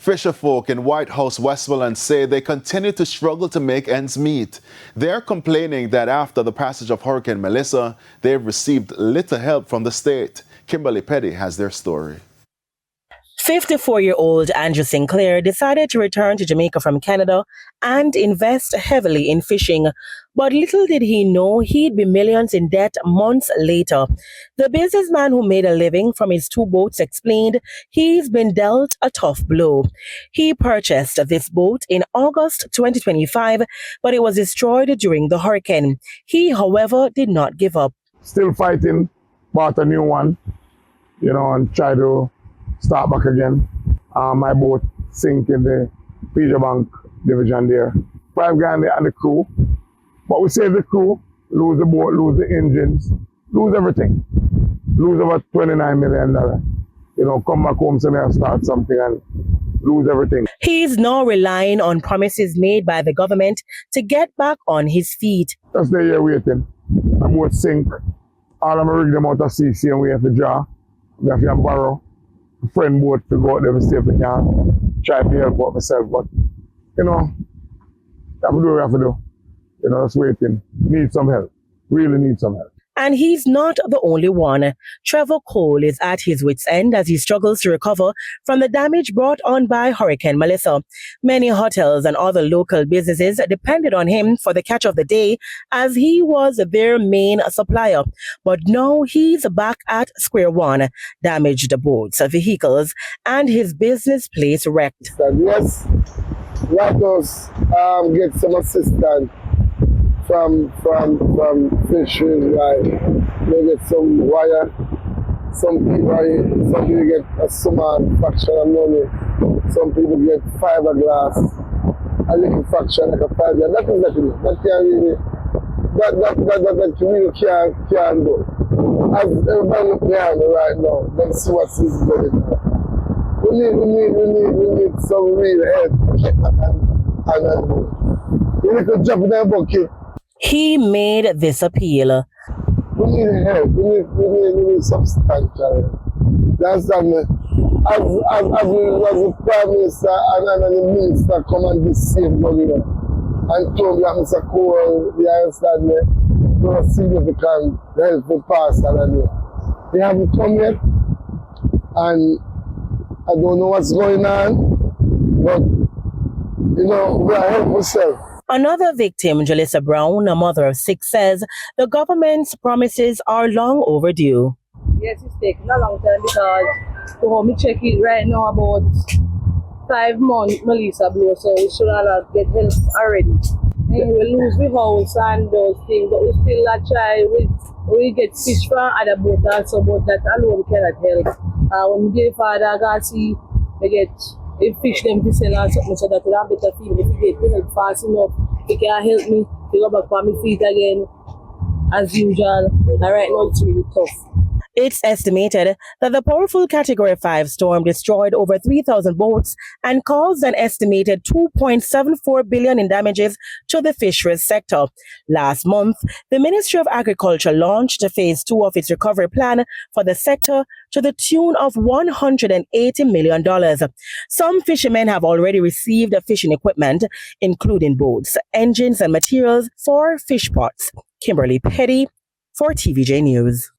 Fisherfolk in Whitehouse, Westmoreland say they continue to struggle to make ends meet. They're complaining that after the passage of Hurricane Melissa, they've received little help from the state. Kimberly Petty has their story. 54-year-old Andrew Sinclair decided to return to Jamaica from Canada and invest heavily in fishing. But little did he know he'd be millions in debt months later. The businessman who made a living from his 2 boats explained he's been dealt a tough blow. He purchased this boat in August 2025, but it was destroyed during the hurricane. He, however, did not give up. Still fighting, bought a new one, and try to start back again. My boat sink in the TVJ Bank division there. 5 grand and the crew. But we save the crew, lose the boat, lose the engines, lose everything. Lose over $29 million. Come back home, so may I start something and lose everything. He's now relying on promises made by the government to get back on his feet. Just stay here waiting. My boat sink. All of them rig them out of CC and we have to draw. We have to borrow a friend boat to go out there to see if we can try to help out myself. But, have to do what we have to do. Just waiting. Need some help. Really need some help. And he's not the only one. Trevor Cole is at his wit's end as he struggles to recover from the damage brought on by Hurricane Melissa. Many hotels and other local businesses depended on him for the catch of the day as he was their main supplier. But now he's back at square one. Damaged boats, vehicles, and his business place wrecked. Yes, Whitehouse get some assistance from fishing, like they get some wire, some people get a small fraction of money, some people get fiberglass, a little fraction like a fiber. That is nothing. That really can't go. As everybody look behind me right now, let's see what is going on. We need some real help and we need to jump in that bucket. He made this appeal. We need help. We need substantial. That's as the Prime Minister and the Minister come and be safe government and told me that Mr. Cole, the understand me, no significant help for pastor and me. They haven't come yet, and I don't know what's going on, but we are helping ourselves. Another victim, Jalissa Brown, a mother of 6, says the government's promises are long overdue. Yes, it's taking a long time because to me check it right now about 5 months Melissa blow, so we should have get help already. And we lose the house and those things, but we still try. We get fish from other boats also, but that alone cannot help. When we get father, God see, we get if fish them to sell or something so that we have better feeling. If you get help fast enough, it can help me to go back on my feet again as usual. And right now it's really tough. It's estimated that the powerful Category 5 storm destroyed over 3,000 boats and caused an estimated $2.74 billion in damages to the fisheries sector. Last month, the Ministry of Agriculture launched Phase 2 of its recovery plan for the sector to the tune of $180 million. Some fishermen have already received fishing equipment, including boats, engines, and materials for fish pots. Kimberly Petty for TVJ News.